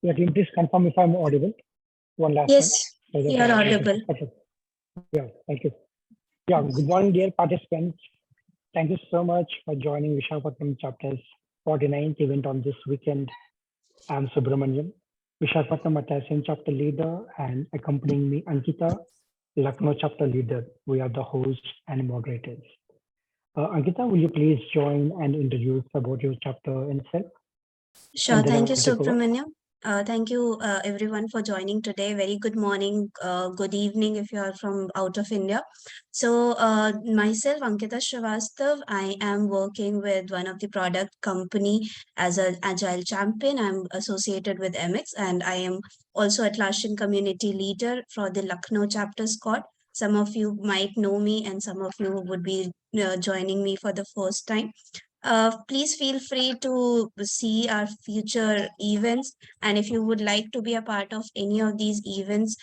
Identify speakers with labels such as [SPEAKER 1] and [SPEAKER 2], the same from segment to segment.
[SPEAKER 1] Yeah, can you please confirm if I'm audible? One last
[SPEAKER 2] Yes,
[SPEAKER 1] time.
[SPEAKER 2] you are audible.
[SPEAKER 1] Okay. Yeah, thank you. Yeah, good morning, dear participants. Thank you so much for joining Visakhapatnam Chapter's 49th event on this weekend. I'm Subramanyam, Visakhapatnam Atlassian Chapter Leader, and accompanying me, Ankita, Lucknow Chapter Leader. We are the hosts and moderators. Ankita, will you please join and introduce about your chapter itself?
[SPEAKER 2] Sure. Thank you, Subramanyam. Thank you, everyone, for joining today. Very good morning, good evening if you are from out of India. So, myself, Ankita Srivastav, I am working with one of the product company as an agile champion. I'm associated with MX, and I am also Atlassian community leader for the Lucknow chapter squad. Some of you might know me, and some of you would be joining me for the first time. Please feel free to see our future events. And if you would like to be a part of any of these events,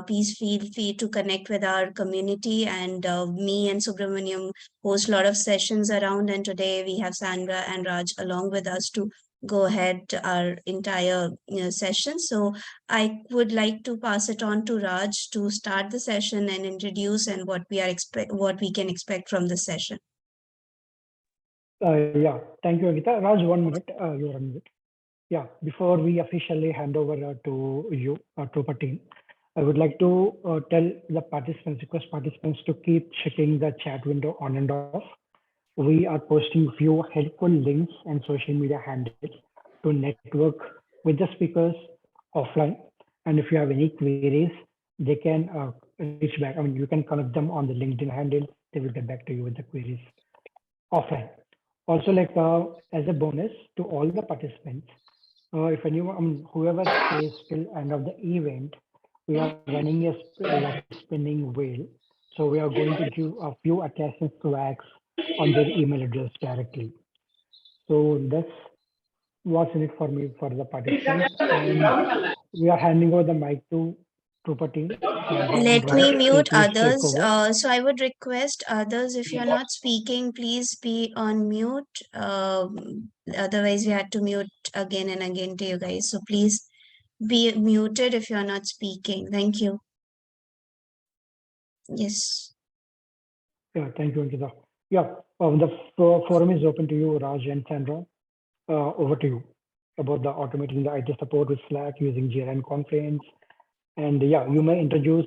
[SPEAKER 2] please feel free to connect with our community. And me and Subramanyam host a lot of sessions around. And today we have Sandra and Raj along with us to go ahead our entire session. So I would like to pass it on to Raj to start the session and introduce and what we can expect from the session.
[SPEAKER 1] Yeah, thank you, Ankita. Raj, 1 minute. You're on mute. Yeah, before we officially hand over to you, Troopr team, I would like to tell the participants, request participants to keep checking the chat window on and off. We are posting few helpful links and social media handles to network with the speakers offline. And if you have any queries, they can reach back. I mean, you can connect them on the LinkedIn handle. They will get back to you with the queries offline. Also, as a bonus to all the participants, if anyone, I mean, whoever stays till end of the event, we are running a spinning wheel. So we are going to give a few Atlassian swags on their email address directly. So that's what's in it for me for the participants. And we are handing over the mic to Troopr team.
[SPEAKER 2] Let me mute others. So I would request others, if you're not speaking, please be on mute. Otherwise, we had to mute again and again to you guys. So please be muted if you're not speaking. Thank you. Yes.
[SPEAKER 1] Yeah, thank you, Ankita. Yeah, the forum is open to you, Raj and Sandra. Over to you about the automating the IT support with Slack using Jira and Confluence. And yeah, you may introduce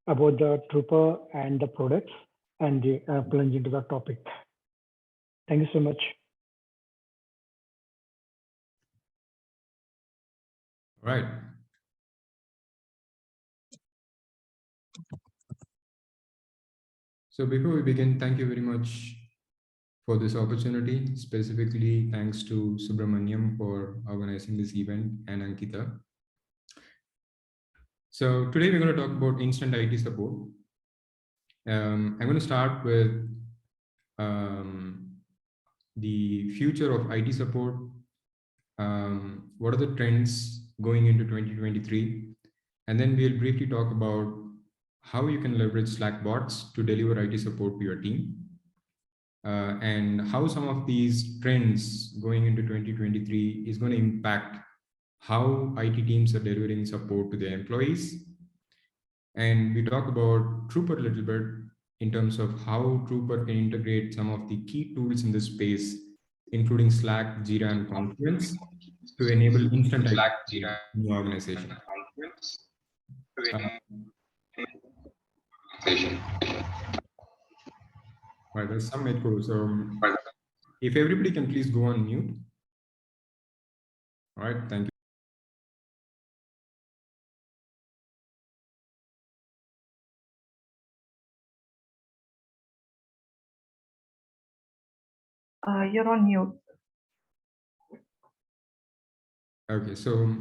[SPEAKER 1] about the Troopr and the products and plunge into the topic. Thank you so much.
[SPEAKER 3] All right. So before we begin, thank you very much for this opportunity. Specifically, thanks to Subramanyam for organizing this event and Ankita. So today we're going to talk about instant IT support. I'm going to start with the future of IT support. What are the trends going into 2023? And then we'll briefly talk about how you can leverage Slack bots to deliver IT support to your team. And how some of these trends going into 2023 is going to impact how IT teams are delivering support to their employees. And we talk about Troopr a little bit in terms of how Troopr can integrate some of the key tools in this space, including Slack, Jira, and Confluence to enable instant Slack, Jira, in your organization. Right, there's some echo, so if everybody can please go on mute. All right, thank you.
[SPEAKER 4] You're on mute.
[SPEAKER 3] Okay, so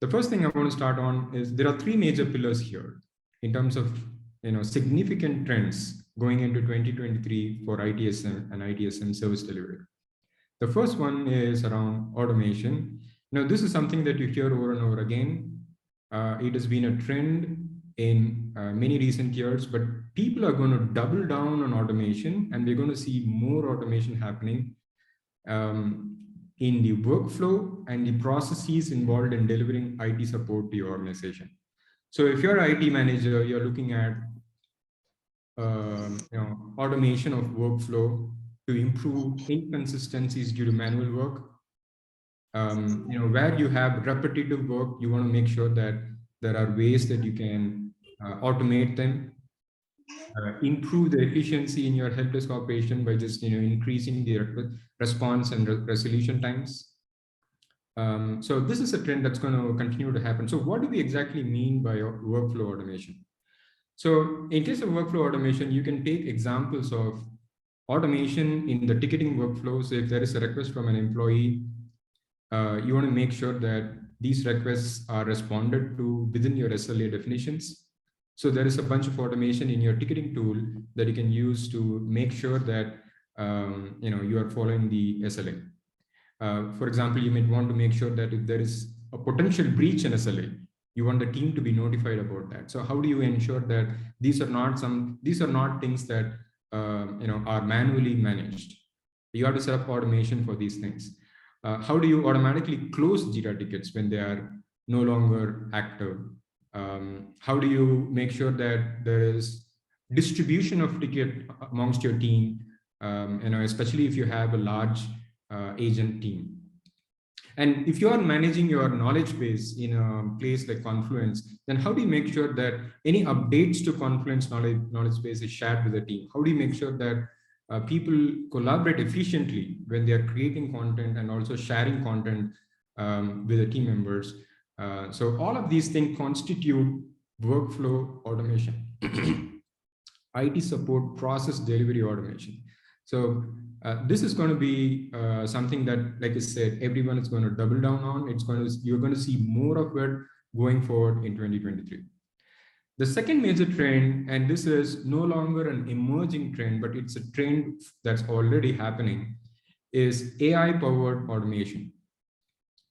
[SPEAKER 3] the first thing I want to start on is there are three major pillars here in terms of significant trends going into 2023 for ITSM and ITSM service delivery. The first one is around automation. Now, this is something that you hear over and over again. It has been a trend in many recent years, but people are going to double down on automation, and we're going to see more automation happening in the workflow and the processes involved in delivering IT support to your organization. So if you're an IT manager, you're looking at automation of workflow to improve inconsistencies due to manual work. Where you have repetitive work, you want to make sure that there are ways that you can automate them, improve the efficiency in your help desk operation by just increasing the response and resolution times. So this is a trend that's going to continue to happen. So what do we exactly mean by workflow automation? So in case of workflow automation, you can take examples of automation in the ticketing workflow. So if there is a request from an employee, you want to make sure that these requests are responded to within your SLA definitions. So there is a bunch of automation in your ticketing tool that you can use to make sure that you are following the SLA. For example, you might want to make sure that if there is a potential breach in SLA, you want the team to be notified about that. So how do you ensure that these are not things that are manually managed? You have to set up automation for these things. How do you automatically close Jira tickets when they are no longer active? How do you make sure that there is distribution of ticket amongst your team? Especially if you have a large agent team. And if you are managing your knowledge base in a place like Confluence, then how do you make sure that any updates to Confluence knowledge base is shared with the team? How do you make sure that people collaborate efficiently when they are creating content and also sharing content with the team members? So all of these things constitute workflow automation, IT support, process delivery automation. So this is going to be something that, like I said, everyone is going to double down on. You're going to see more of it going forward in 2023. The second major trend, and this is no longer an emerging trend, but it's a trend that's already happening, is AI-powered automation.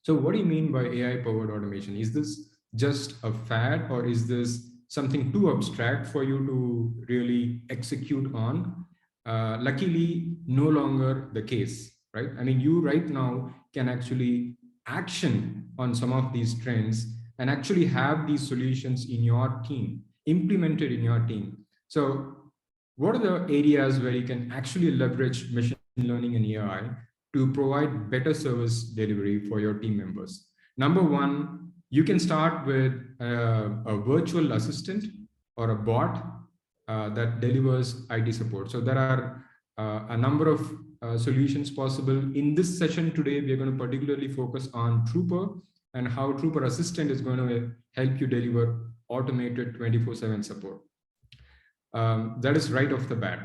[SPEAKER 3] So what do you mean by AI-powered automation? Is this just a fad, or is this something too abstract for you to really execute on? Luckily, no longer the case, right? I mean, you right now can actually action on some of these trends and actually have these solutions in your team, implemented in your team. So what are the areas where you can actually leverage machine learning and AI to provide better service delivery for your team members? Number one, you can start with a virtual assistant or a bot that delivers IT support. So there are a number of solutions possible. In this session today, we are going to particularly focus on Troopr and how Troopr Assistant is going to help you deliver automated 24/7 support. That is right off the bat.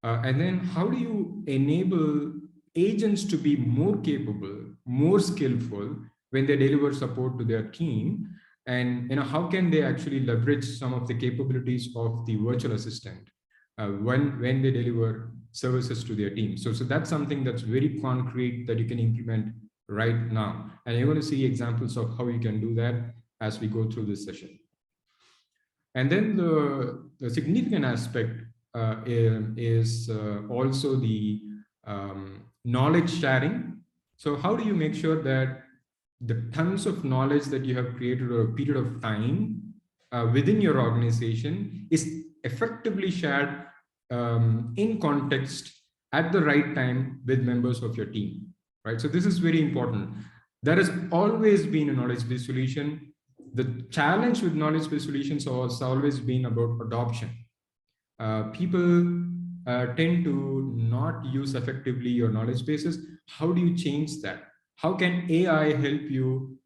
[SPEAKER 3] And then how do you enable agents to be more capable, more skillful when they deliver support to their team? And how can they actually leverage some of the capabilities of the virtual assistant when they deliver services to their team? So that's something that's very concrete that you can implement right now. And you're going to see examples of how you can do that as we go through this session. And then the significant aspect is also the knowledge sharing. So how do you make sure that the tons of knowledge that you have created over a period of time within your organization is effectively shared in context at the right time with members of your team, right? So this is very important. There has always been a knowledge-based solution. The challenge with knowledge-based solutions has always been about adoption. People tend to not use effectively your knowledge bases. How do you change that? How can AI help you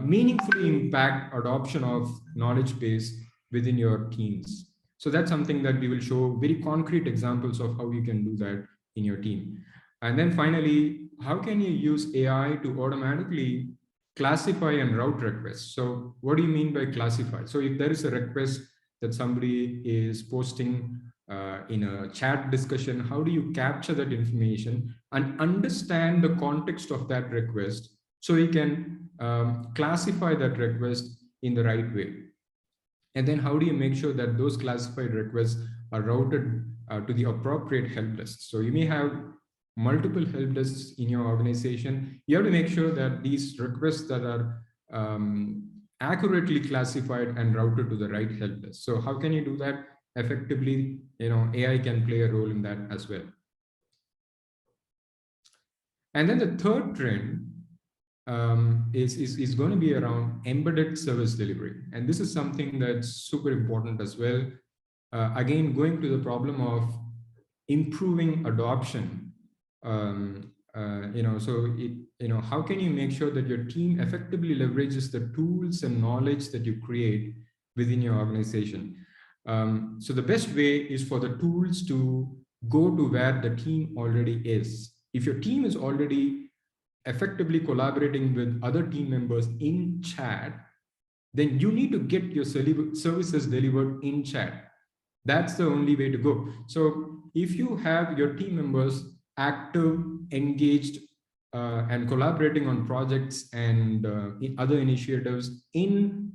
[SPEAKER 3] meaningfully impact adoption of knowledge base within your teams? So that's something that we will show very concrete examples of how you can do that in your team. And then finally, how can you use AI to automatically classify and route requests? So what do you mean by classify? So if there is a request that somebody is posting in a chat discussion, how do you capture that information and understand the context of that request so you can classify that request in the right way? And then how do you make sure that those classified requests are routed to the appropriate help desks? So you may have multiple help desks in your organization. You have to make sure that these requests that are accurately classified and routed to the right help desk. So how can you do that effectively? AI can play a role in that as well. And then the third trend is going to be around embedded service delivery. And this is something that's super important as well. Again, going to the problem of improving adoption. How can you make sure that your team effectively leverages the tools and knowledge that you create within your organization? So the best way is for the tools to go to where the team already is. If your team is already effectively collaborating with other team members in chat, then you need to get your services delivered in chat. That's the only way to go. So if you have your team members active, engaged, and collaborating on projects and other initiatives in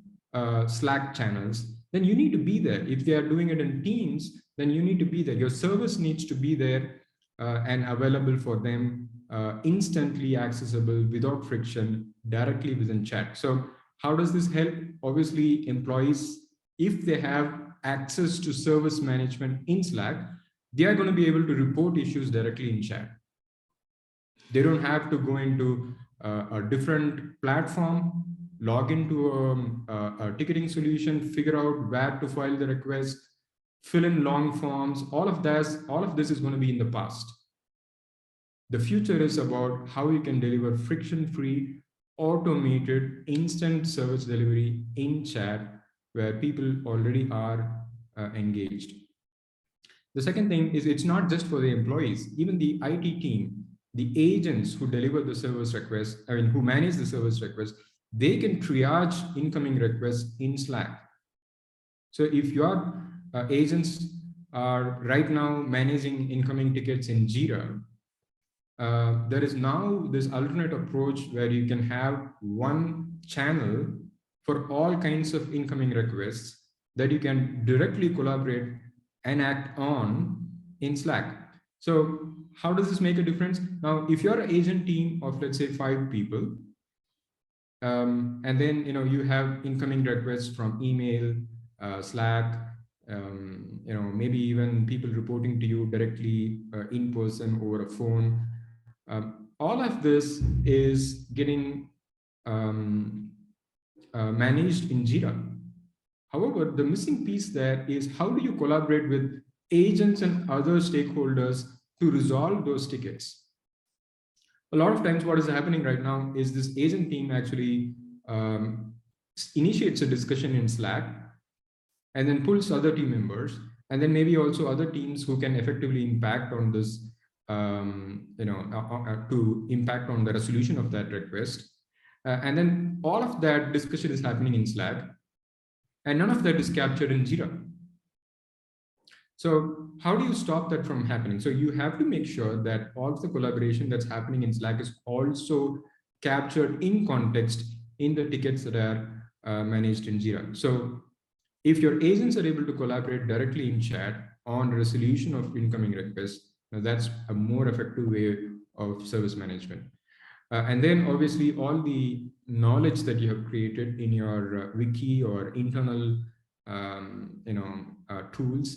[SPEAKER 3] Slack channels, then you need to be there. If they are doing it in Teams, then you need to be there. Your service needs to be there and available for them, instantly accessible without friction, directly within chat. So how does this help? Obviously, employees, if they have access to service management in Slack, they are going to be able to report issues directly in chat. They don't have to go into a different platform, log into a ticketing solution, figure out where to file the request, fill in long forms. All of this is going to be in the past. The future is about how you can deliver friction-free, automated, instant service delivery in chat where people already are engaged. The second thing is it's not just for the employees, even the IT team, the agents who deliver the service requests, who manage the service requests, they can triage incoming requests in Slack. So if your agents are right now managing incoming tickets in Jira, there is now this alternate approach where you can have one channel for all kinds of incoming requests that you can directly collaborate and act on in Slack. So how does this make a difference? Now, if you're an agent team of, let's say, 5 people, and then you have incoming requests from email, Slack, maybe even people reporting to you directly in person over a phone. All of this is getting managed in Jira. However, the missing piece there is how do you collaborate with agents and other stakeholders to resolve those tickets? A lot of times what is happening right now is this agent team actually initiates a discussion in Slack and then pulls other team members, and then maybe also other teams who can effectively impact on this, to impact on the resolution of that request. And then all of that discussion is happening in Slack, and none of that is captured in Jira. So how do you stop that from happening? So you have to make sure that all of the collaboration that's happening in Slack is also captured in context in the tickets that are managed in Jira. So if your agents are able to collaborate directly in chat on resolution of incoming requests, that's a more effective way of service management. And then obviously all the knowledge that you have created in your wiki or internal tools,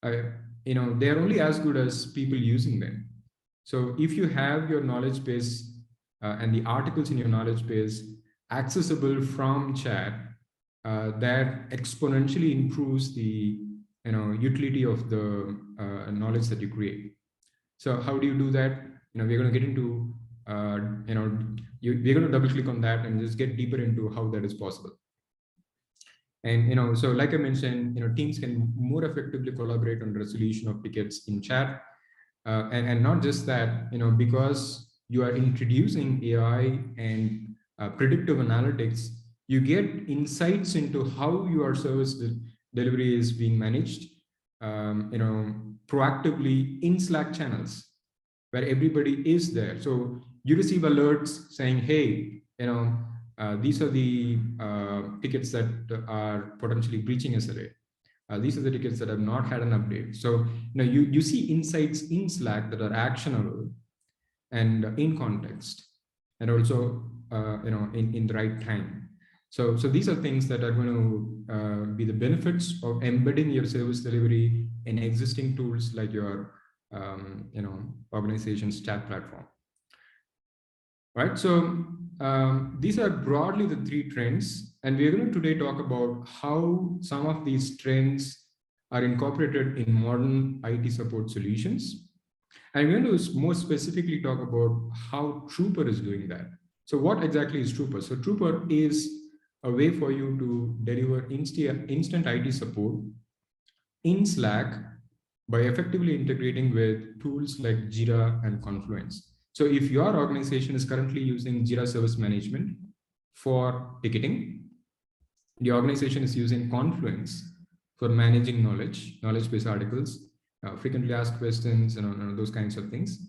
[SPEAKER 3] they're only as good as people using them. So if you have your knowledge base and the articles in your knowledge base accessible from chat, that exponentially improves the utility of the knowledge that you create. So how do you do that? We're going to get into we're going to double click on that and just get deeper into how that is possible. And so like I mentioned, teams can more effectively collaborate on resolution of tickets in chat, and not just that, because you are introducing AI and predictive analytics, you get insights into how your service delivery is being managed, proactively in Slack channels where everybody is there. So you receive alerts saying, hey, These are the tickets that are potentially breaching SLA. These are the tickets that have not had an update. So you see insights in Slack that are actionable and in context, and also in the right time. So these are things that are going to be the benefits of embedding your service delivery in existing tools like your organization's chat platform. Right. So these are broadly the three trends, and we're going to today talk about how some of these trends are incorporated in modern IT support solutions. And we're going to more specifically talk about how Troopr is doing that. So what exactly is Troopr? So Troopr is a way for you to deliver instant IT support in Slack by effectively integrating with tools like Jira and Confluence. So if your organization is currently using Jira Service Management for ticketing, the organization is using Confluence for managing knowledge-based articles, frequently asked questions, and those kinds of things,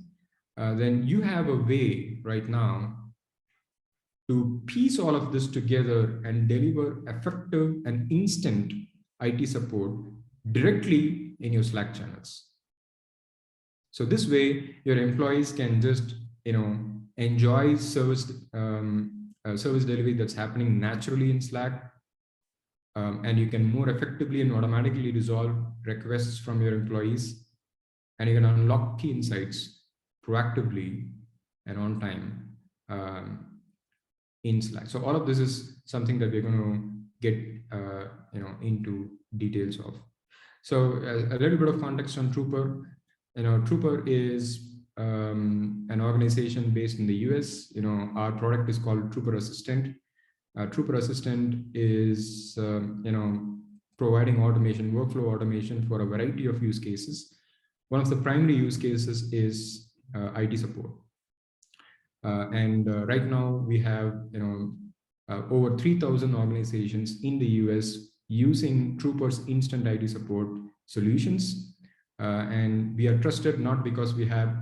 [SPEAKER 3] then you have a way right now to piece all of this together and deliver effective and instant IT support directly in your Slack channels. So this way, your employees can just enjoy service delivery that's happening naturally in Slack, and you can more effectively and automatically resolve requests from your employees, and you can unlock key insights proactively and on time in Slack. So all of this is something that we're going to get into details of. So a little bit of context on Troopr. Troopr is an organization based in the US. Our product is called Troopr Assistant. Troopr Assistant is providing automation, workflow automation for a variety of use cases. One of the primary use cases is IT support. And right now we have over 3,000 organizations in the US using Troopr's instant IT support solutions. And we are trusted not because we have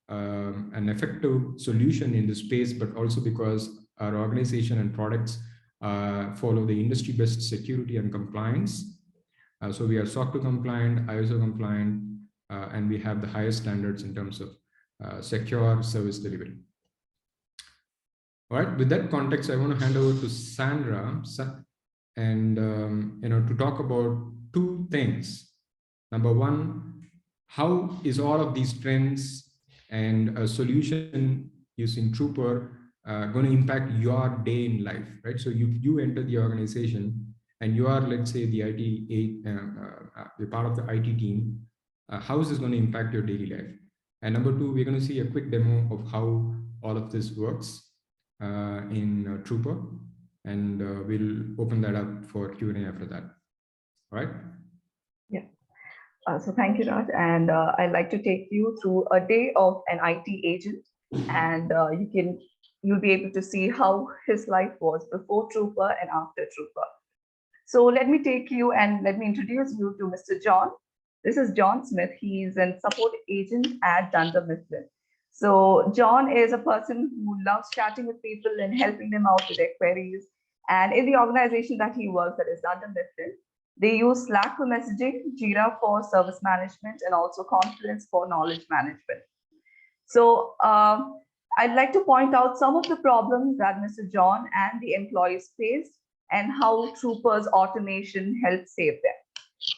[SPEAKER 3] an effective solution in this space, but also because our organization and products follow the industry best security and compliance. So we are SOC 2 compliant, ISO compliant, and we have the highest standards in terms of secure service delivery. All right, with that context, I want to hand over to Sandra and to talk about two things. Number one, how is all of these trends and a solution using Troopr going to impact your day in life, right? So you enter the organization and you are, let's say, the you're part of the IT team. How is this going to impact your daily life? And number two, we're going to see a quick demo of how all of this works in Troopr, and we'll open that up for Q&A after that. All right?
[SPEAKER 4] Yeah. So thank you, Raj. And I'd like to take you through a day of an IT agent, and you'll be able to see how his life was before Troopr and after Troopr. So let me take you and let me introduce you to Mr. John. This is John Smith. He's a support agent at Dunder Mifflin. So John is a person who loves chatting with people and helping them out with their queries. And in the organization that he works at is Dunder Mifflin, they use Slack for messaging, Jira for service management, and also Confluence for knowledge management. So I'd like to point out some of the problems that Mr. John and the employees faced and how Troopr's automation helped save them.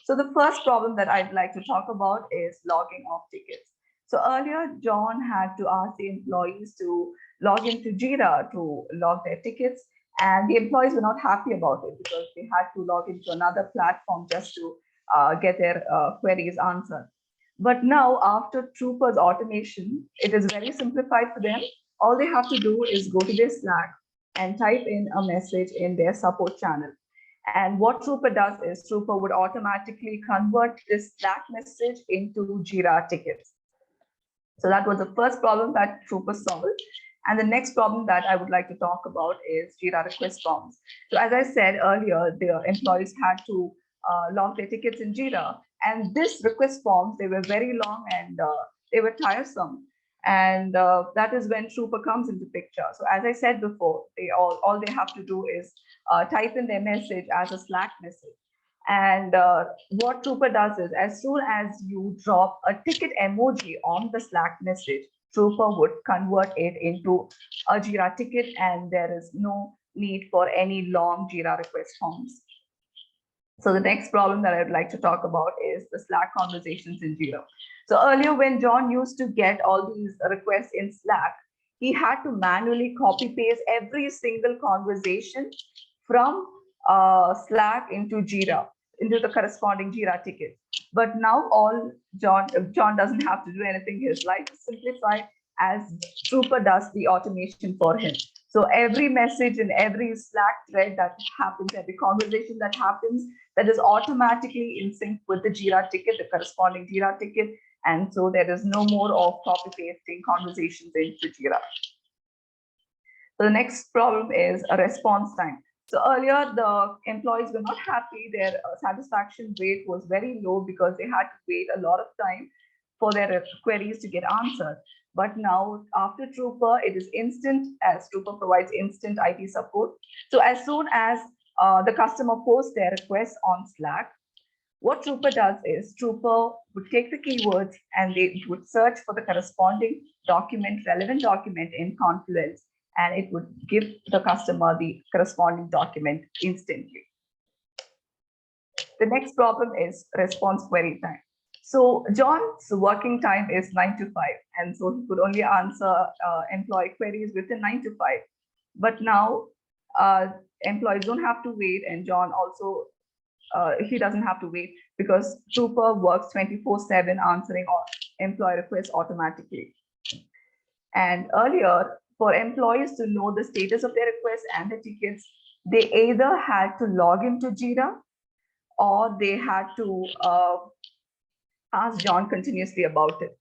[SPEAKER 4] So the first problem that I'd like to talk about is logging off tickets. So earlier, John had to ask the employees to log into Jira to log their tickets, and the employees were not happy about it because they had to log into another platform just to get their queries answered. But now, after Troopr's automation, it is very simplified for them. All they have to do is go to their Slack and type in a message in their support channel. And what Troopr does is Troopr would automatically convert this Slack message into Jira tickets. So that was the first problem that Troopr solved. And the next problem that I would like to talk about is Jira request forms. So as I said earlier, the employees had to log their tickets in Jira. And this request forms, they were very long and they were tiresome. And that is when Troopr comes into picture. So as I said before, all they have to do is type in their message as a Slack message. And what Troopr does is, as soon as you drop a ticket emoji on the Slack message, Troopr would convert it into a Jira ticket, and there is no need for any long Jira request forms. So the next problem that I'd like to talk about is the Slack conversations in Jira. So earlier, when John used to get all these requests in Slack, he had to manually copy paste every single conversation from Slack into Jira, into the corresponding Jira ticket. But now John doesn't have to do anything. His life is simplified as Troopr does the automation for him. So every message in every Slack thread that happens, every conversation that happens, that is automatically in sync with the Jira ticket, the corresponding Jira ticket. And so there is no more of copy pasting conversations into Jira. So the next problem is a response time. So earlier, the employees were not happy. Their satisfaction rate was very low because they had to wait a lot of time for their queries to get answered. But now, after Troopr, it is instant, as Troopr provides instant IT support. So as soon as the customer posts their request on Slack, what Troopr does is Troopr would take the keywords and they would search for the corresponding document, relevant document in Confluence, and it would give the customer the corresponding document instantly. The next problem is response query time. So John's working time is 9 to 5, and so he could only answer employee queries within 9 to 5. But now employees don't have to wait, and John also he doesn't have to wait because Troopr works 24/7 answering employee requests automatically. And earlier, for employees to know the status of their requests and the tickets, they either had to log into Jira or they had to ask John continuously about it.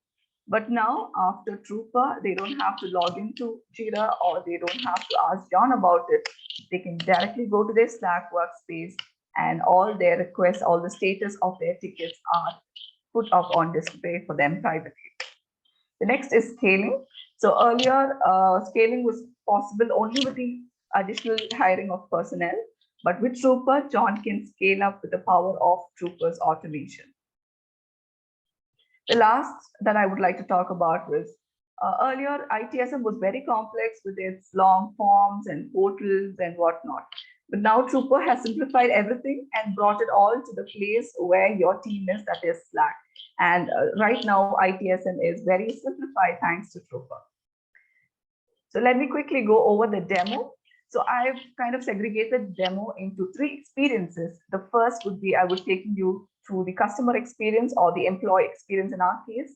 [SPEAKER 4] But now, after Troopr, they don't have to log into Jira or they don't have to ask John about it. They can directly go to their Slack workspace and all their requests, all the status of their tickets are put up on display for them privately. The next is scaling. So earlier, scaling was possible only with the additional hiring of personnel. But with Troopr, John can scale up with the power of Troopr's automation. The last that I would like to talk about was earlier, ITSM was very complex with its long forms and portals and whatnot. But now Troopr has simplified everything and brought it all to the place where your team is, that is Slack. And right now, ITSM is very simplified thanks to Troopr. So let me quickly go over the demo. So I've kind of segregated demo into 3 experiences. The first would be I would take you through the customer experience or the employee experience in our case.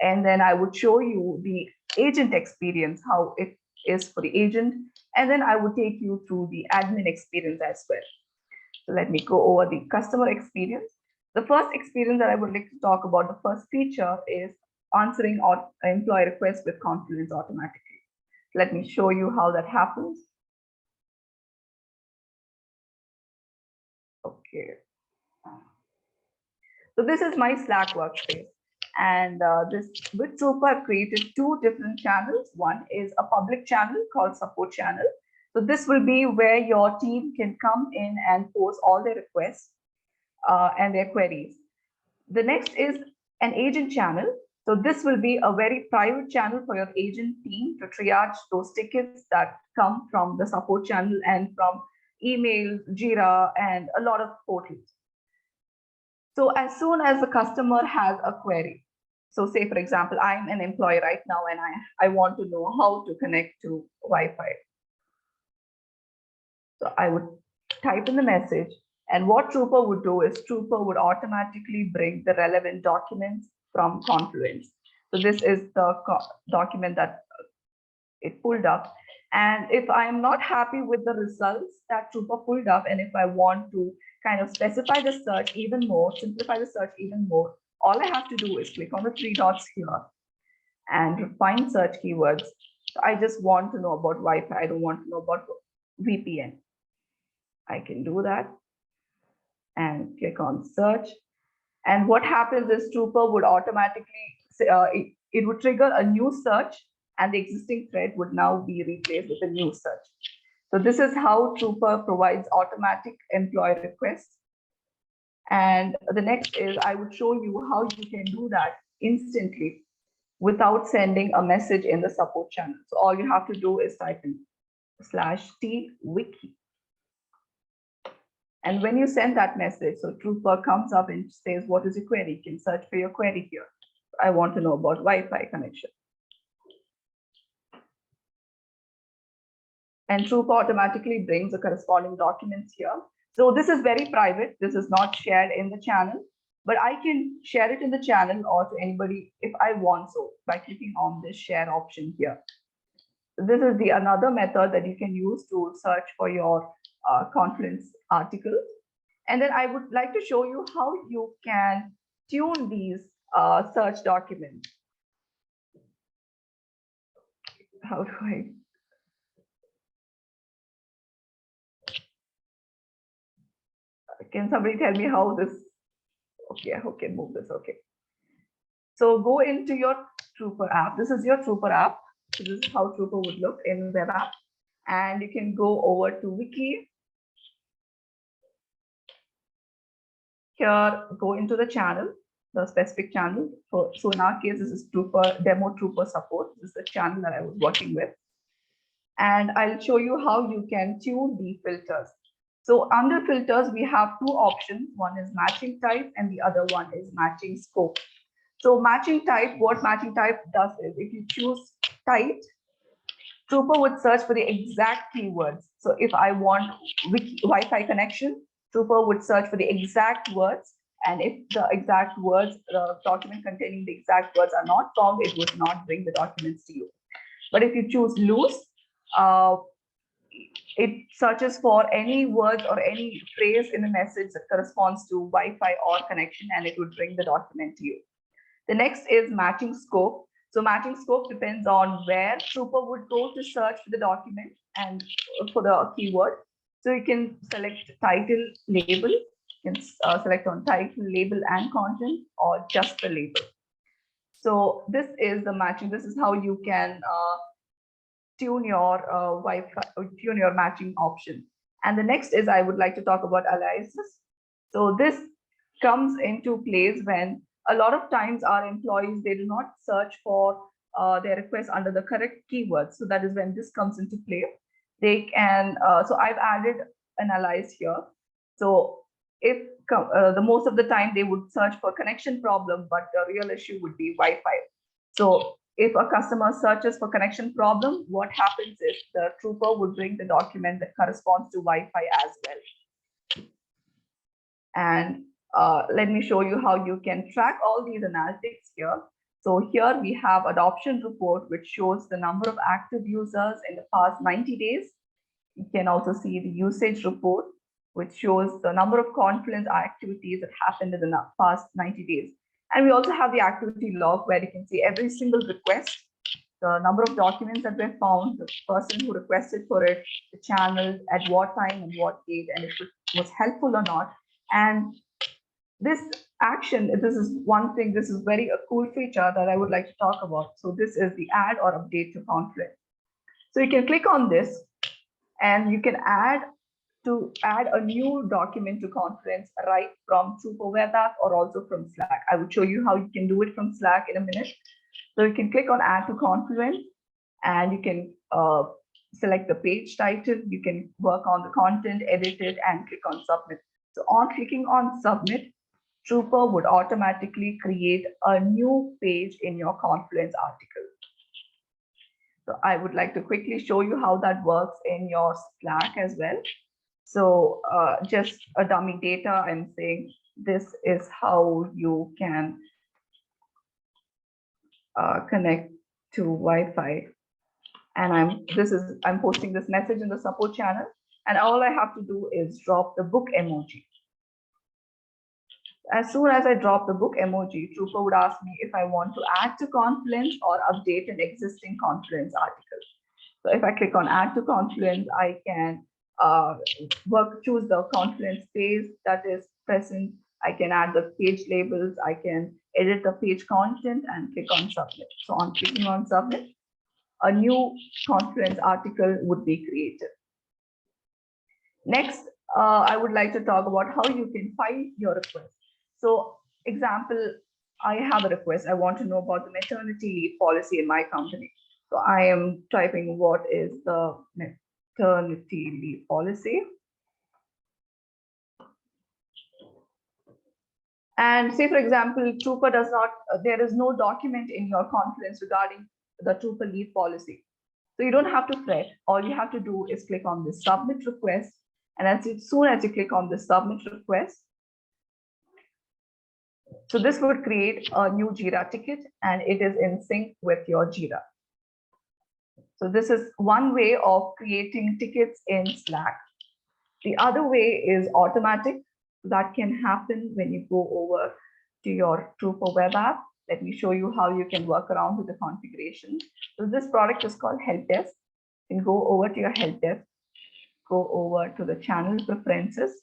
[SPEAKER 4] And then I would show you the agent experience, how it is for the agent. And then I would take you through the admin experience as well. So let me go over the customer experience. The first experience that I would like to talk about, the first feature is answering employee requests with Confluence automatically. Let me show you how that happens. Okay. So this is my Slack workspace. And with Troopr, I've created 2 different channels. One is a public channel called support channel. So this will be where your team can come in and post all their requests and their queries. The next is an agent channel. So this will be a very private channel for your agent team to triage those tickets that come from the support channel and from emails, Jira, and a lot of portals. So as soon as the customer has a query, so say, for example, I'm an employee right now and I want to know how to connect to Wi-Fi. So I would type in the message, and what Troopr would do is Troopr would automatically bring the relevant documents from Confluence. So this is the document that it pulled up. And if I'm not happy with the results that Troopr pulled up, and if I want to kind of specify the search even more, simplify the search even more, all I have to do is click on the 3 dots here and refine search keywords. So I just want to know about Wi-Fi. I don't want to know about VPN. I can do that and click on search. And what happens is Troopr would automatically it would trigger a new search, and the existing thread would now be replaced with a new search. So this is how Troopr provides automatic employee requests. And the next is I would show you how you can do that instantly without sending a message in the support channel. So all you have to do is type in /t wiki. And when you send that message, so Troopr comes up and says, what is your query? You can search for your query here. I want to know about Wi-Fi connection. And Troopr automatically brings the corresponding documents here. So this is very private. This is not shared in the channel, but I can share it in the channel or to anybody if I want so by clicking on this share option here. This is the another method that you can use to search for your Confluence articles. And then I would like to show you how you can tune these search documents. How do I? Can somebody tell me how this? Okay, move this. Okay. So go into your Troopr app. This is your Troopr app. So this is how Troopr would look in web app. And you can go over to wiki. Here, go into the channel, the specific channel. So in our case, this is Troopr, demo Troopr support. This is the channel that I was working with. And I'll show you how you can tune the filters. So under filters, we have two options. One is matching type and the other one is matching scope. So matching type, what matching type does is if you choose type, Troopr would search for the exact keywords. So if I want Wi-Fi connection, Troopr would search for the exact words. And if the exact words, the document containing the exact words are not found, it would not bring the documents to you. But if you choose loose, it searches for any word or any phrase in a message that corresponds to Wi-Fi or connection, and it would bring the document to you. The next is matching scope. So matching scope depends on where Troopr would go to search for the document and for the keyword. So you can select title, label, you can select on title, label, and content, or just the label. So this is the matching. This is how you can tune your Wi-Fi, tune your matching option. And the next is I would like to talk about aliases. So this comes into place when a lot of times our employees, they do not search for their requests under the correct keywords. So that is when this comes into play. They can, so I've added an alias here. So if the most of the time they would search for connection problem, but the real issue would be Wi-Fi. So if a customer searches for connection problem, what happens is the Troopr would bring the document that corresponds to Wi-Fi as well. And let me show you how you can track all these analytics here. So here we have adoption report, which shows the number of active users in the past 90 days. You can also see the usage report, which shows the number of Confluence activities that happened in the past 90 days. And we also have the activity log where you can see every single request, the number of documents that were found, the person who requested for it, the channel, at what time and what date, and if it was helpful or not. And this action, this is one thing, this is very a cool feature that I would like to talk about. So this is the add or update to Confluence. So you can click on this and you can add a new document to Confluence right from Troopr web app or also from Slack. I would show you how you can do it from Slack in a minute. So you can click on add to Confluence and you can select the page title. You can work on the content, edit it, and click on submit. So on clicking on submit, Troopr would automatically create a new page in your Confluence article. So I would like to quickly show you how that works in your Slack as well. So just a dummy data, I'm saying this is how you can connect to Wi-Fi. And I'm posting this message in the support channel, and all I have to do is drop the book emoji. As soon as I drop the book emoji, Troopr would ask me if I want to add to Confluence or update an existing Confluence article. So if I click on add to Confluence, I can choose the Confluence page that is present. I can add the page labels, I can edit the page content and click on submit. So on clicking on submit, a new Confluence article would be created. Next, I would like to talk about how you can file your request. So example, I have a request. I want to know about the maternity leave policy in my company. So I am typing what is the maternity leave policy. And say, for example, Troopr does not, there is no document in your Confluence regarding the Troopr leave policy. So you don't have to fret. All you have to do is click on the submit request. And as soon as you click on the submit request, so this would create a new Jira ticket and it is in sync with your Jira. So this is one way of creating tickets in Slack. The other way is automatic. That can happen when you go over to your Troopr web app. Let me show you how you can work around with the configuration. So this product is called Help Desk. You can go over to your Help Desk, go over to the channel preferences.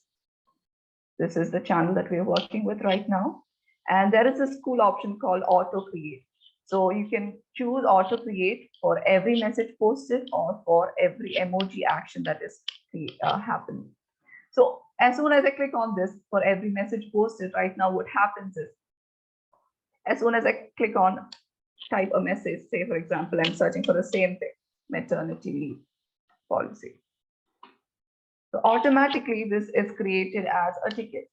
[SPEAKER 4] This is the channel that we're working with right now. And there is a cool option called auto create. So you can choose auto create for every message posted or for every emoji action that is happening. So as soon as I click on this for every message posted right now, what happens is, as soon as I click on type a message, say for example, I'm searching for the same thing, maternity leave policy. So automatically this is created as a ticket.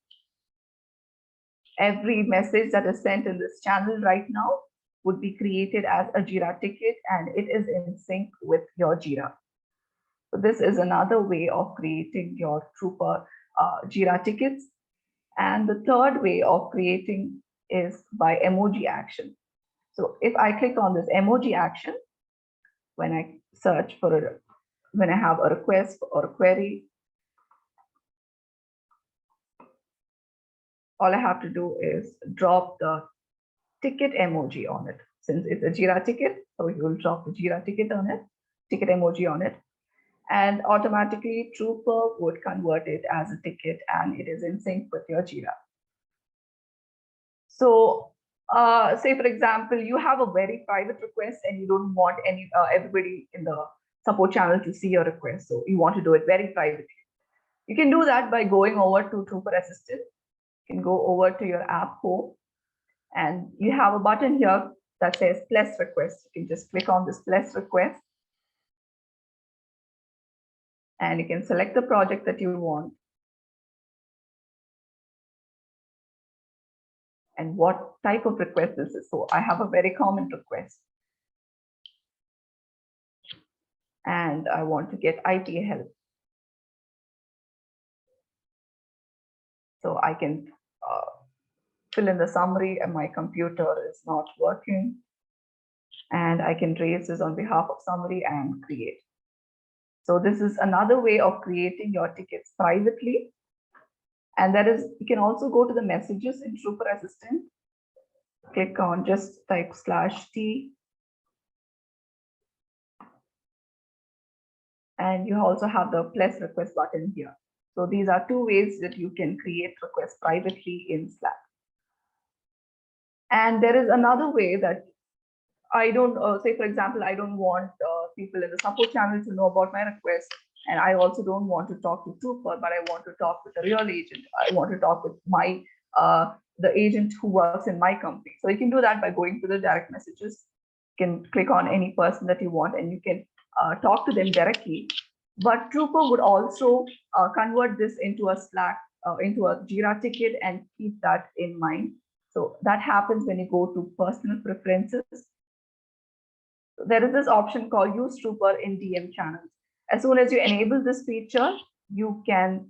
[SPEAKER 4] Every message that is sent in this channel right now would be created as a Jira ticket and it is in sync with your Jira. So this is another way of creating your Troopr Jira tickets. And the third way of creating is by emoji action. So if I click on this emoji action, when I search for when I have a request or a query, all I have to do is drop the ticket emoji on it. Since it's a Jira ticket, so you will drop the Jira ticket on it, ticket emoji on it, and automatically Troopr would convert it as a ticket and it is in sync with your Jira. So say for example, you have a very private request and you don't want everybody in the support channel to see your request. So you want to do it very privately. You can do that by going over to Troopr Assistant. You can go over to your app home and you have a button here that says plus request. You can just click on this plus request and you can select the project that you want and what type of request this is. So I have a very common request and I want to get IT help. So I can fill in the summary and my computer is not working. And I can raise this on behalf of somebody and create. So this is another way of creating your tickets privately. And that is, you can also go to the messages in Troopr Assistant. Click on, just type /t. And you also have the plus request button here. So these are two ways that you can create requests privately in Slack. And there is another way that I don't say, for example, I don't want people in the support channel to know about my request. And I also don't want to talk to Troopr, but I want to talk with a real agent. I want to talk with my the agent who works in my company. So you can do that by going to the direct messages. You can click on any person that you want and you can talk to them directly. But Troopr would also convert this into a Slack, into a Jira ticket and keep that in mind. So that happens when you go to personal preferences. There is this option called use Troopr in DM channels. As soon as you enable this feature, you can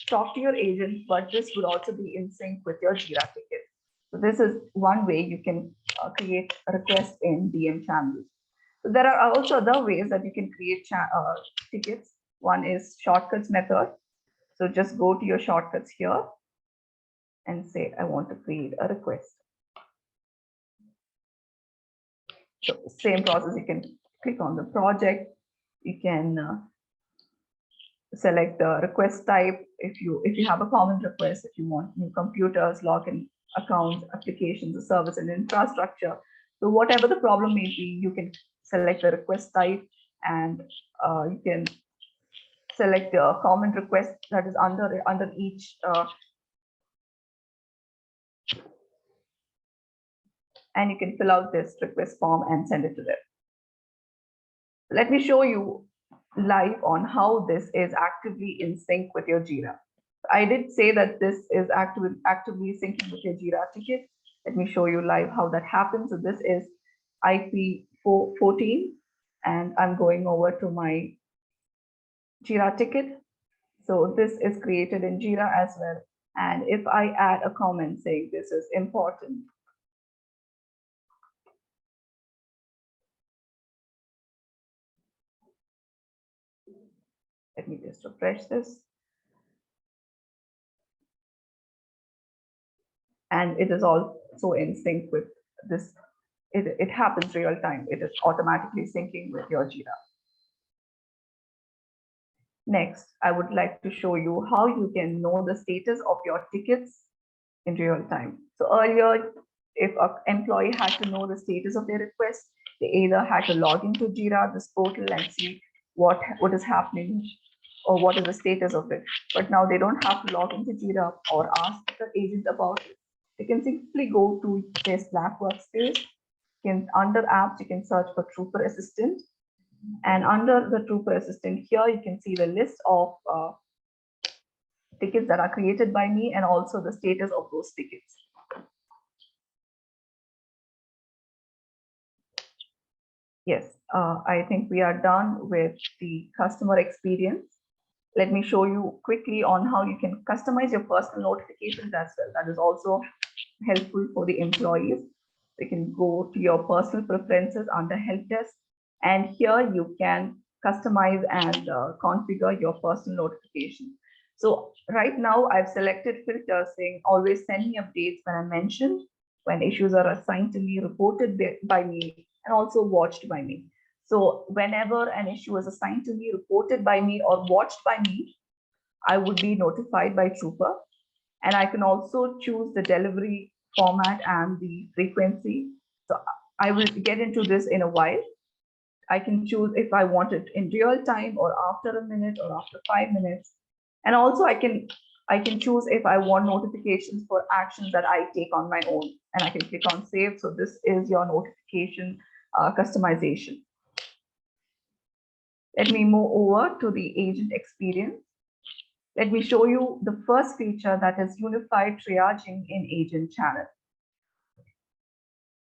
[SPEAKER 4] talk to your agent, but this would also be in sync with your Jira ticket. So this is one way you can create a request in DM channels. So there are also other ways that you can create tickets. One is shortcuts method. So just go to your shortcuts here and say, I want to create a request. So same process, you can click on the project, you can select the request type. If you have a common request, if you want new computers, login accounts, applications, the service and infrastructure. So whatever the problem may be, you can select the request type, and you can select the common request that is under each and you can fill out this request form and send it to them. Let me show you live on how this is actively in sync with your Jira. I did say that this is actively syncing with your Jira ticket. Let me show you live how that happens. So this is IP 14, and I'm going over to my Jira ticket. So this is created in Jira as well. And if I add a comment saying this is important, let me just refresh this. And it is also in sync with this. It happens real time. It is automatically syncing with your Jira. Next, I would like to show you how you can know the status of your tickets in real time. So earlier, if an employee had to know the status of their request, they either had to log into Jira, this portal, and see what is happening or what is the status of it. But now they don't have to log into Jira or ask the agent about it. They can simply go to their Slack workspace. Under apps, you can search for Troopr Assistant. And under the Troopr Assistant here, you can see the list of tickets that are created by me and also the status of those tickets. Yes, I think we are done with the customer experience. Let me show you quickly on how you can customize your personal notifications as well. That is also helpful for the employees. You can go to your personal preferences under help desk, and here you can customize and configure your personal notification. So right now I've selected filters saying always send me updates when I'm mentioned, when issues are assigned to me, reported by me, and also watched by me. So whenever an issue is assigned to me, reported by me, or watched by me, I would be notified by Troopr. And I can also choose the delivery format and the frequency. So I will get into this in a while. I can choose if I want it in real time or after a minute or after 5 minutes. And also I can choose if I want notifications for actions that I take on my own, and I can click on save. So this is your notification customization. Let me move over to the agent experience. Let me show you the first feature, that is unified triaging in agent channel.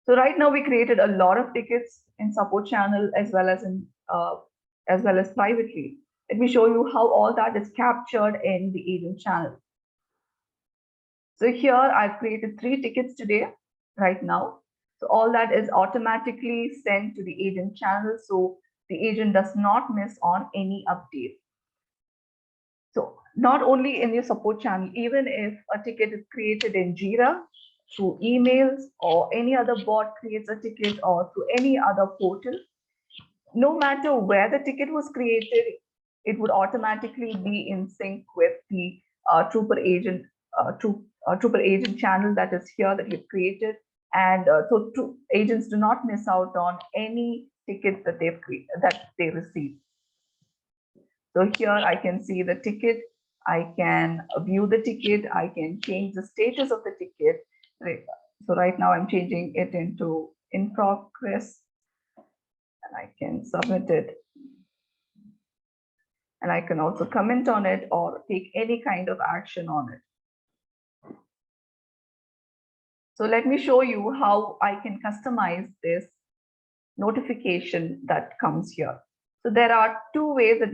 [SPEAKER 4] So right now we created a lot of tickets in support channel as well as privately. Let me show you how all that is captured in the agent channel. So here I've created 3 tickets today, right now. So all that is automatically sent to the agent channel, so the agent does not miss on any update. So not only in your support channel, even if a ticket is created in Jira through emails, or any other bot creates a ticket, or through any other portal, no matter where the ticket was created, it would automatically be in sync with the Troopr agent channel that is here that you've created. And so agents do not miss out on any tickets that they receive. So here I can see the ticket, I can view the ticket, I can change the status of the ticket. So right now I'm changing it into in progress, and I can submit it. And I can also comment on it or take any kind of action on it. So let me show you how I can customize this notification that comes here. So there are 2 ways that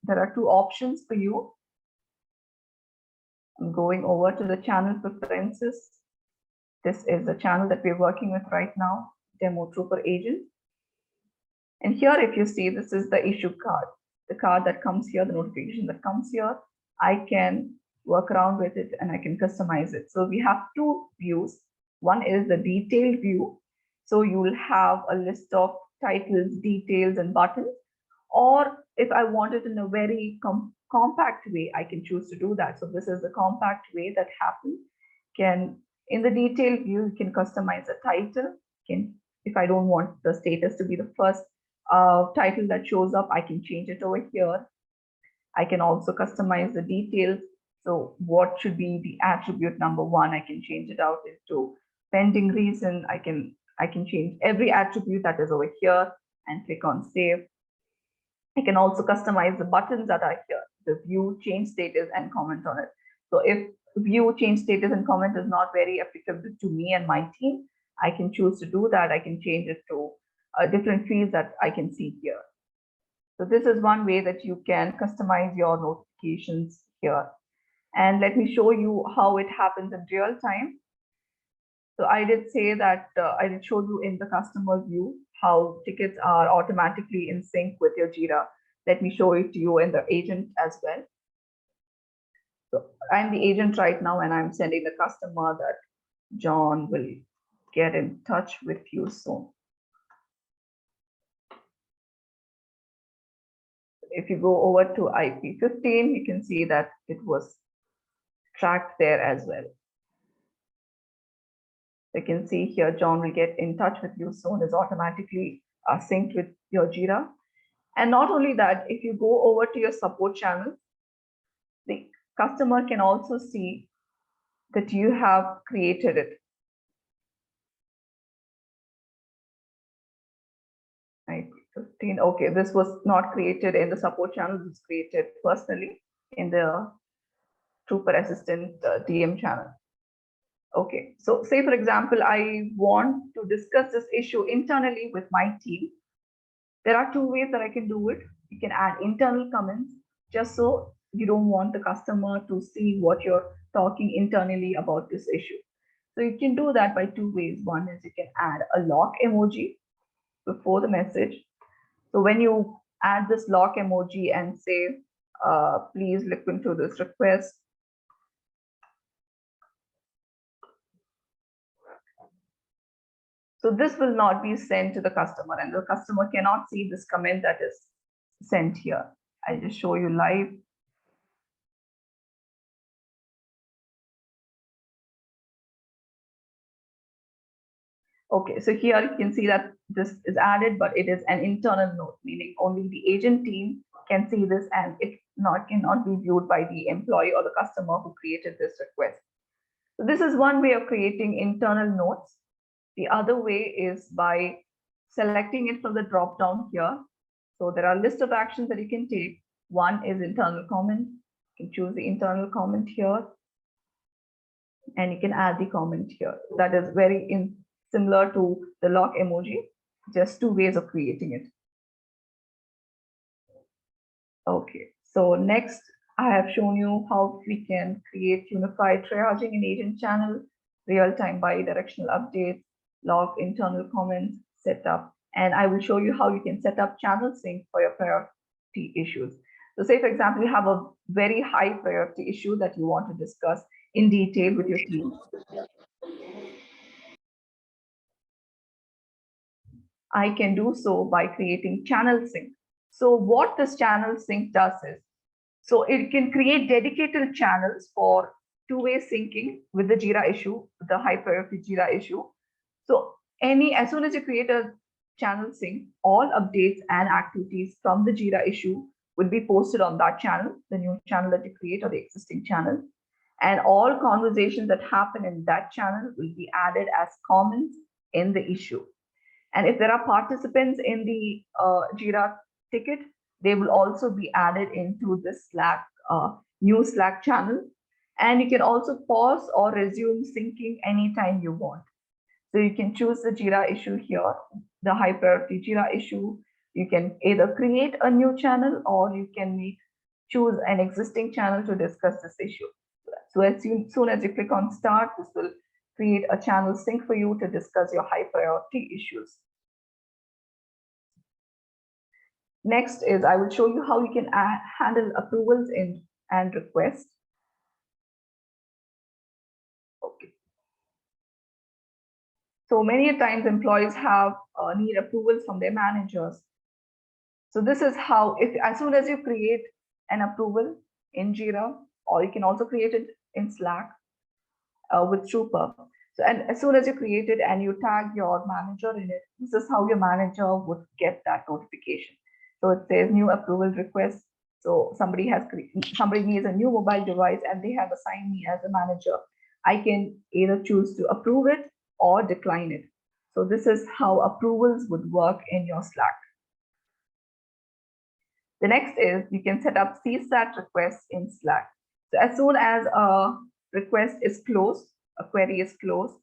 [SPEAKER 4] there are 2 options for you. I'm going over to the channel preferences. This is the channel that we're working with right now, demo Troopr agent. And here, if you see, this is the issue card, the card that comes here, the notification that comes here. I can work around with it and I can customize it. So we have 2 views. One is the detailed view. So you will have a list of titles, details, and buttons. Or if I want it in a very compact way, I can choose to do that. So this is the compact way that happens. In the detail view, you can customize a title. If I don't want the status to be the first title that shows up, I can change it over here. I can also customize the details. So what should be the attribute number 1? I can change it out into pending reason. I can change every attribute that is over here and click on save. I can also customize the buttons that are here, the view, change status, and comment on it. So if view, change status, and comment is not very applicable to me and my team, I can choose to do that. I can change it to different fields that I can see here. So this is one way that you can customize your notifications here. And let me show you how it happens in real time. So I did say that I did show you in the customer view how tickets are automatically in sync with your Jira. Let me show it to you in the agent as well. So I'm the agent right now, and I'm sending the customer that John will get in touch with you soon. If you go over to IP15, you can see that it was tracked there as well. You can see here, John will get in touch with you soon is automatically synced with your Jira. And not only that, if you go over to your support channel, the customer can also see that you have created it. IP15, okay, this was not created in the support channel, this was created personally in the Troopr Assistant DM channel. Okay, so say for example, I want to discuss this issue internally with my team. There are 2 ways that I can do it. You can add internal comments, just so you don't want the customer to see what you're talking internally about this issue. So you can do that by 2 ways. One is you can add a lock emoji before the message. So when you add this lock emoji and say, please look into this request, so this will not be sent to the customer, and the customer cannot see this comment that is sent here. I'll just show you live. Okay, so here you can see that this is added, but it is an internal note, meaning only the agent team can see this, and it cannot be viewed by the employee or the customer who created this request. So this is one way of creating internal notes. The other way is by selecting it from the drop down here. So there are a list of actions that you can take. One is internal comment. You can choose the internal comment here, and you can add the comment here. That is very similar to the lock emoji, just 2 ways of creating it. Okay, so next I have shown you how we can create unified triaging in agent channel, real-time bi-directional updates, log internal comments, setup, and I will show you how you can set up channel sync for your priority issues. So say, for example, you have a very high priority issue that you want to discuss in detail with your team. I can do so by creating channel sync. So what this channel sync does is, so it can create dedicated channels for 2-way syncing with the Jira issue, the high priority Jira issue. So as soon as you create a channel sync, all updates and activities from the Jira issue will be posted on that channel, the new channel that you create or the existing channel. And all conversations that happen in that channel will be added as comments in the issue. And if there are participants in the Jira ticket, they will also be added into the Slack, new Slack channel. And you can also pause or resume syncing anytime you want. So you can choose the Jira issue here, the high priority Jira issue. You can either create a new channel, or you can choose an existing channel to discuss this issue. So as soon as you click on start, this will create a channel sync for you to discuss your high priority issues. Next is I will show you how you can handle approvals and requests. Okay. So many times employees have need approvals from their managers. So this is how, if as soon as you create an approval in Jira, or you can also create it in Slack with Troopr. So, and as soon as you create it and you tag your manager in it, this is how your manager would get that notification. So it says new approval request. So somebody needs a new mobile device and they have assigned me as a manager. I can either choose to approve it or decline it. So this is how approvals would work in your Slack. The next is you can set up CSAT requests in Slack. So as soon as a request is closed, a query is closed,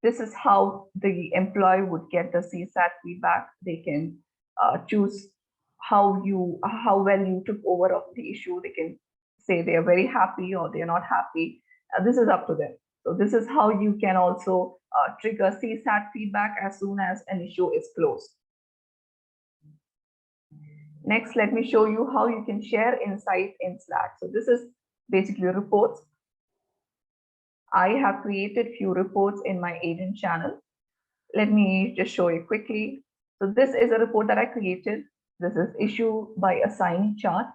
[SPEAKER 4] this is how the employee would get the CSAT feedback. They can choose how well you took over of the issue. They can say they are very happy or they are not happy. This is up to them. So this is how you can also trigger CSAT feedback as soon as an issue is closed. Next, let me show you how you can share insight in Slack. So this is basically reports. I have created few reports in my agent channel. Let me just show you quickly. So this is a report that I created. This is issue by assignee chart.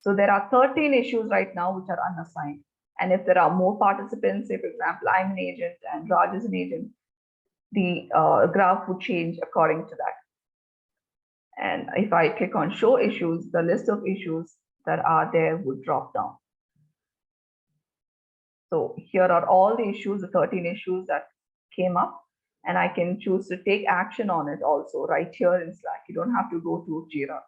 [SPEAKER 4] So there are 13 issues right now which are unassigned. And if there are more participants, say for example, I'm an agent and Raj is an agent, the graph would change according to that. And if I click on show issues, the list of issues that are there would drop down. So here are all the issues, the 13 issues that came up, and I can choose to take action on it also right here in Slack. You don't have to go to Jira.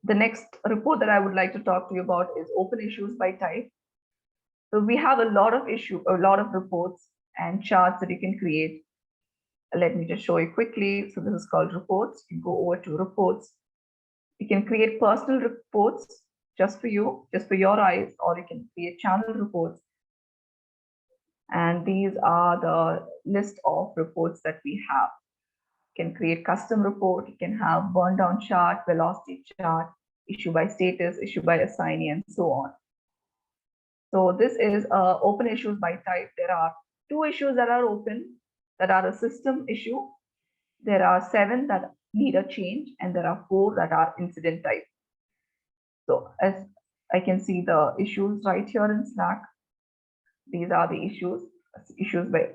[SPEAKER 4] The next report that I would like to talk to you about is open issues by type. So we have a lot of reports and charts that you can create. Let me just show you quickly. So this is called reports. You go over to reports. You can create personal reports just for you, just for your eyes, or you can create channel reports. And these are the list of reports that we have. You can create custom report. You can have burn down chart, velocity chart, issue by status, issue by assignee, and so on. So this is open issues by type. There are 2 issues that are open that are a system issue. There are 7 that need a change, and there are 4 that are incident type. So as I can see the issues right here in Slack, these are the issues by.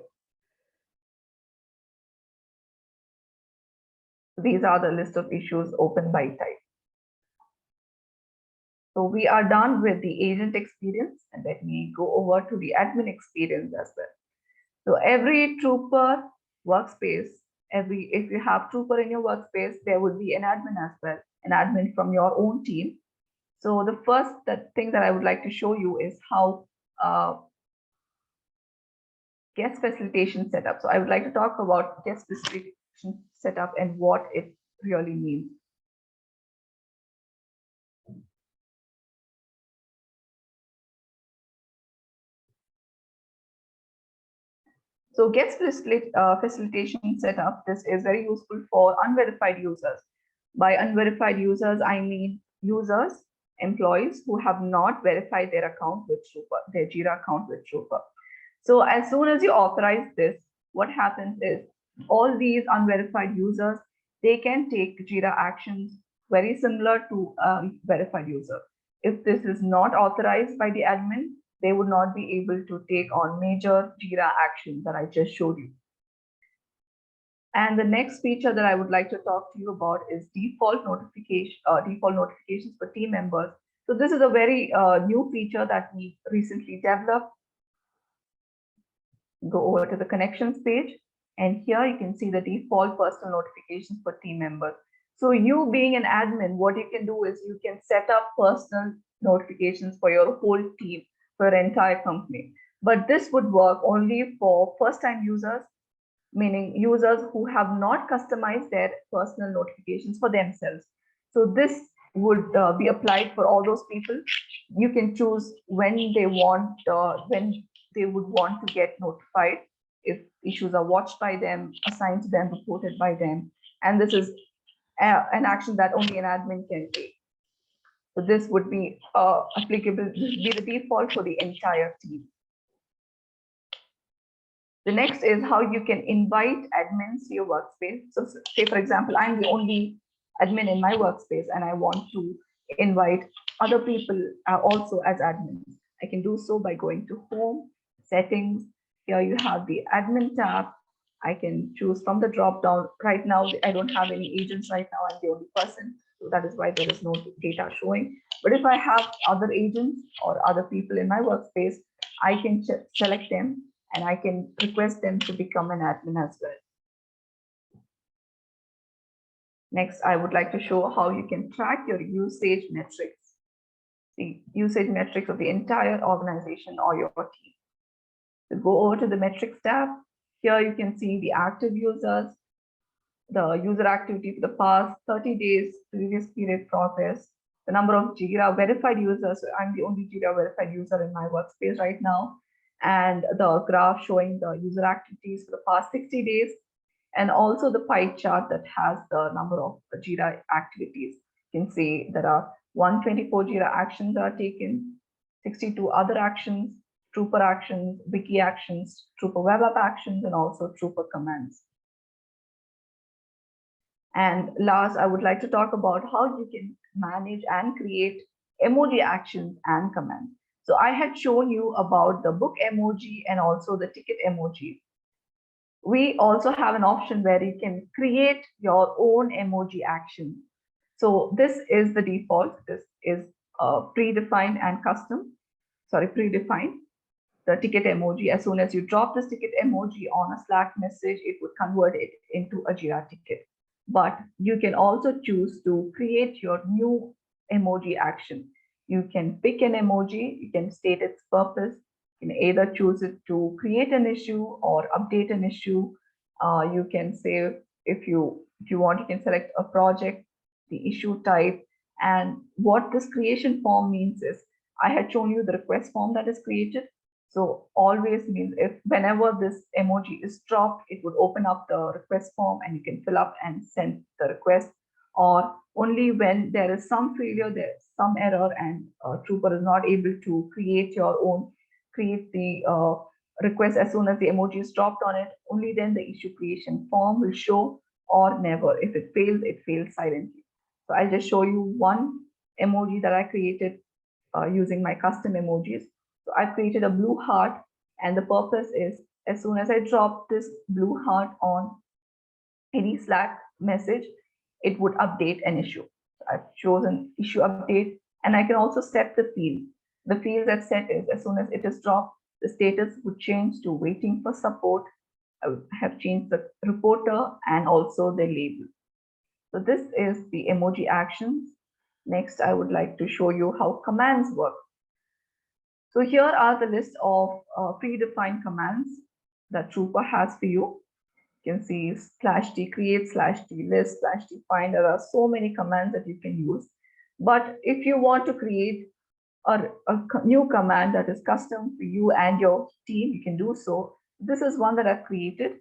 [SPEAKER 4] These are the list of issues open by type. So we are done with the agent experience, and let me go over to the admin experience as well. So every Troopr workspace, if you have Troopr in your workspace, there would be an admin as well, an admin from your own team. So the first thing that I would like to show you is how guest facilitation setup. So I would like to talk about guest facilitation setup and what it really means. So guest facilitation setup, this is very useful for unverified users. By unverified users, I mean users, employees who have not verified their account with Troopr, their Jira account with Troopr. So as soon as you authorize this, what happens is all these unverified users, they can take Jira actions very similar to a verified user. If this is not authorized by the admin, they would not be able to take on major Jira actions that I just showed you. And the next feature that I would like to talk to you about is default notifications for team members. So this is a very new feature that we recently developed. Go over to the connections page, and here you can see the default personal notifications for team members. So you being an admin, what you can do is you can set up personal notifications for your whole team, for your entire company. But this would work only for first-time users, meaning users who have not customized their personal notifications for themselves. So this would be applied for all those people. You can choose when they would want to get notified, if issues are watched by them, assigned to them, reported by them. And this is an action that only an admin can take. So this would be applicable, this would be the default for the entire team. The next is how you can invite admins to your workspace. So say, for example, I'm the only admin in my workspace and I want to invite other people also as admins. I can do so by going to Home, Settings. Here you have the Admin tab. I can choose from the drop down. Right now, I don't have any agents right now. I'm the only person. So that is why there is no data showing. But if I have other agents or other people in my workspace, I can select them and I can request them to become an admin as well. Next, I would like to show how you can track your usage metrics, the usage metrics of the entire organization or your team. So go over to the metrics tab. Here you can see the active users, the user activity for the past 30 days, previous period progress, the number of Jira verified users. So I'm the only Jira verified user in my workspace right now. And the graph showing the user activities for the past 60 days, and also the pie chart that has the number of Jira activities. You can see there are 124 Jira actions that are taken, 62 other actions, Troopr actions, Wiki actions, Troopr web app actions, and also Troopr commands. And last, I would like to talk about how you can manage and create emoji actions and commands. So I had shown you about the book emoji and also the ticket emoji. We also have an option where you can create your own emoji action. So this is the default. This is predefined and custom. Sorry, predefined. The ticket emoji. As soon as you drop this ticket emoji on a Slack message, it would convert it into a Jira ticket. But you can also choose to create your new emoji action. You can pick an emoji, you can state its purpose, you can either choose it to create an issue or update an issue. You can say if you want, you can select a project, the issue type, and what this creation form means is I had shown you the request form that is created. So always means if whenever this emoji is dropped, it would open up the request form and you can fill up and send the request. Or only when there is some failure, there's some error, and Troopr is not able to create the request as soon as the emoji is dropped on it, only then the issue creation form will show, or never. If it fails silently. So I'll just show you one emoji that I created using my custom emojis. So I've created a blue heart, and the purpose is as soon as I drop this blue heart on any Slack message, it would update an issue. So I've chosen issue update, and I can also set the field. The field that's set is as soon as it is dropped, the status would change to waiting for support. I would have changed the reporter and also the label. So this is the emoji actions. Next, I would like to show you how commands work. So here are the list of predefined commands that Troopr has for you. You can see /t create, /t list, /t find. There are so many commands that you can use. But if you want to create a new command that is custom for you and your team, you can do so. This is one that I've created.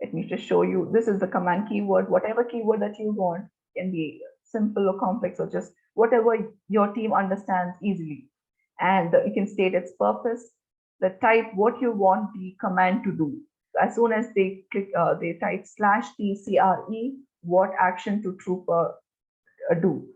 [SPEAKER 4] Let me just show you. This is the command keyword. Whatever keyword that you want, can be simple or complex or just whatever your team understands easily. And you can state its purpose, the type, what you want the command to do. So as soon as they click, they type /t-CRE, what action to Troopr do.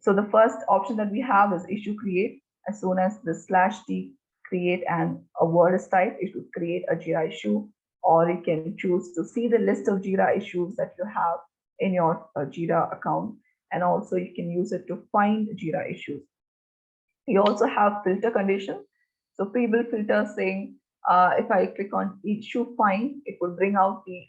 [SPEAKER 4] So the first option that we have is issue create. As soon as the /t create and a word is typed, it would create a Jira issue. Or you can choose to see the list of Jira issues that you have in your Jira account. And also you can use it to find Jira issues. You also have filter condition. So pre-built filter saying, if I click on issue find, it will bring out the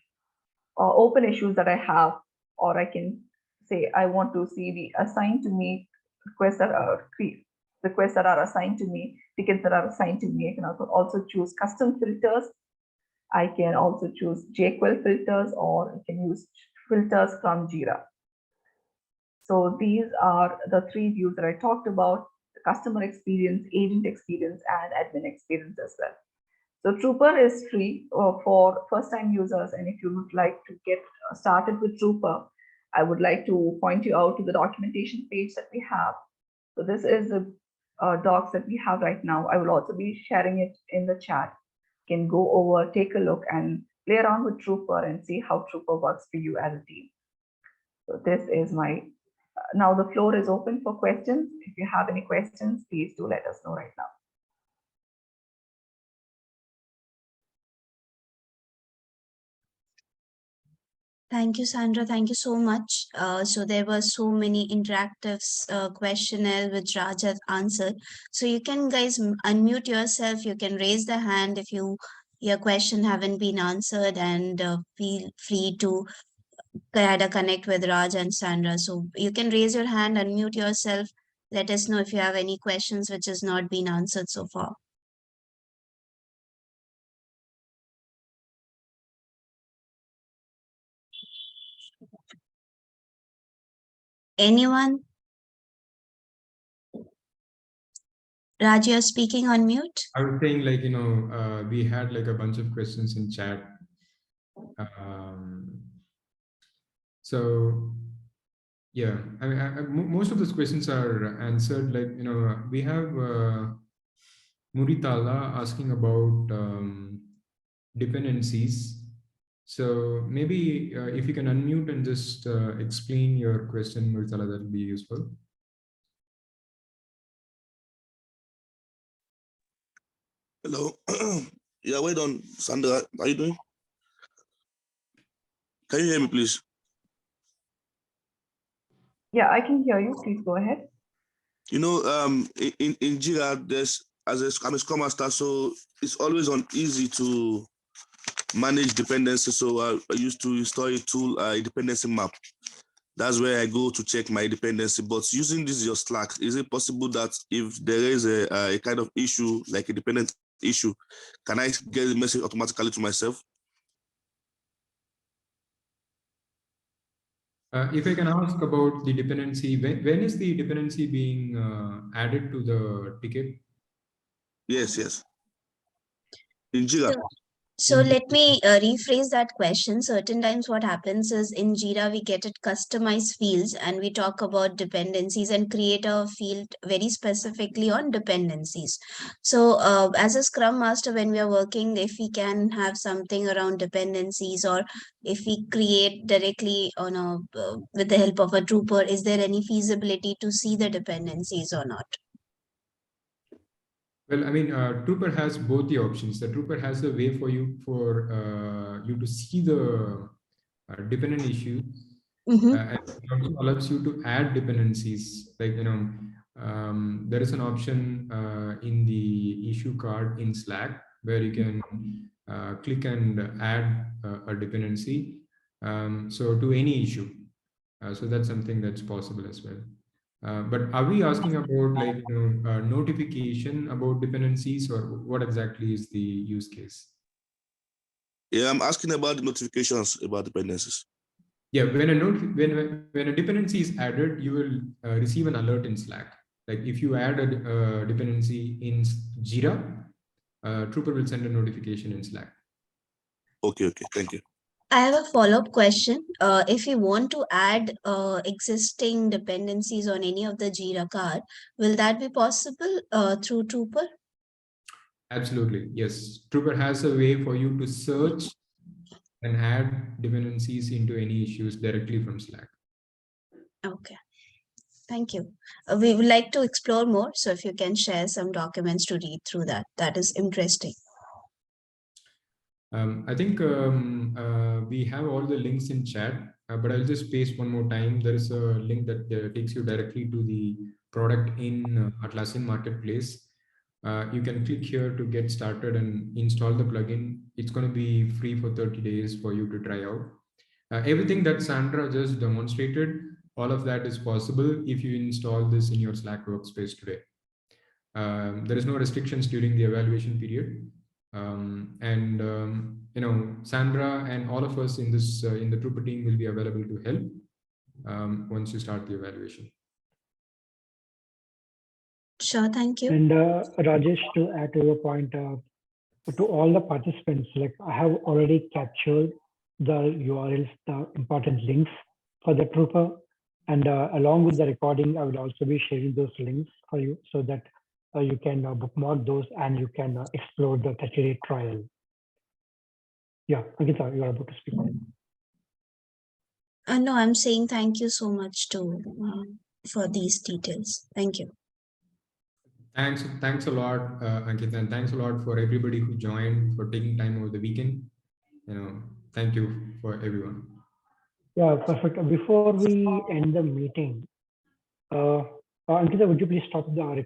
[SPEAKER 4] open issues that I have, or I can say I want to see the assigned to me requests that are assigned to me, tickets that are assigned to me. I can also choose custom filters. I can also choose JQuery filters, or I can use filters from Jira. So these are the three views that I talked about: the customer experience, agent experience, and admin experience as well. So Troopr is free for first-time users, and if you would like to get started with Troopr, I would like to point you out to the documentation page that we have. So this is the docs that we have right now. I will also be sharing it in the chat. You can go over, take a look, and play around with Troopr and see how Troopr works for you as a team. So this is my, now the floor is open for questions. If you have any questions, please do let us know right now.
[SPEAKER 2] Thank you, Sandra. Thank you so much. So there were so many interactive questionnaire which Raj has answered. So you can guys unmute yourself. You can raise the hand if your question haven't been answered, and feel free to connect with Raj and Sandra. So you can raise your hand, unmute yourself. Let us know if you have any questions which has not been answered so far. Anyone? Raj, you're speaking on mute.
[SPEAKER 3] I was saying, like, we had like a bunch of questions in chat. So yeah, most of those questions are answered. Like, we have Muritala asking about dependencies. So maybe if you can unmute and just explain your question, Muritala, that would be useful.
[SPEAKER 5] Hello. Yeah, well done, Sandra. How are you doing? Can you hear me, please?
[SPEAKER 4] Yeah, I can hear you. Please go ahead.
[SPEAKER 5] In Jira, I'm a Scrum Master, so it's always uneasy to manage dependencies. So I used to install a tool, a dependency map. That's where I go to check my dependency. But using this your Slack, is it possible that if there is a kind of issue, like a dependent issue, can I get the message automatically to myself?
[SPEAKER 3] If I can ask about the dependency, when is the dependency being added to the ticket?
[SPEAKER 5] Yes. In Jira.
[SPEAKER 2] So let me rephrase that question. Certain times what happens is in Jira, we get it customized fields and we talk about dependencies and create a field very specifically on dependencies. So as a Scrum Master, when we are working, if we can have something around dependencies, or if we create directly on with the help of a Troopr, is there any feasibility to see the dependencies or not?
[SPEAKER 3] Well, I mean, Troopr has both the options. The Troopr has a way for you to see the dependent issues, and it also allows you to add dependencies. Like, there is an option in the issue card in Slack where you can click and add a dependency. So to any issue. So that's something that's possible as well. But are we asking about, like, notification about dependencies, or what exactly is the use case?
[SPEAKER 5] Yeah, I'm asking about the notifications about dependencies.
[SPEAKER 3] Yeah, when a dependency is added, you will receive an alert in Slack. Like if you add a dependency in Jira, Troopr will send a notification in Slack.
[SPEAKER 5] Okay, thank you.
[SPEAKER 2] I have a follow-up question. If you want to add existing dependencies on any of the Jira card, will that be possible through Troopr?
[SPEAKER 3] Absolutely, yes. Troopr has a way for you to search and add dependencies into any issues directly from Slack.
[SPEAKER 2] Okay, thank you. We would like to explore more. So if you can share some documents to read through that is interesting.
[SPEAKER 3] I think we have all the links in chat, but I'll just paste one more time. There is a link that takes you directly to the product in Atlassian Marketplace. You can click here to get started and install the plugin. It's going to be free for 30 days for you to try out. Everything that Sandra just demonstrated, all of that is possible if you install this in your Slack workspace today. There is no restrictions during the evaluation period. Sandra and all of us in this in the Troopr team will be available to help once you start the evaluation.
[SPEAKER 2] Sure, thank you.
[SPEAKER 1] And Rajesh, to add to your point, to all the participants, like I have already captured the URLs, the important links for the Troopr, and along with the recording, I will also be sharing those links for you so that you can bookmark those and you can explore the 30-day trial. Yeah, Ankita, you are about to speak.
[SPEAKER 2] No, I'm saying thank you so much for these details. Thank you.
[SPEAKER 3] Thanks a lot, Ankita, and thanks a lot for everybody who joined, for taking time over the weekend. Thank you for everyone.
[SPEAKER 1] Yeah, perfect. Before we end the meeting, Ankita, would you please stop the recording?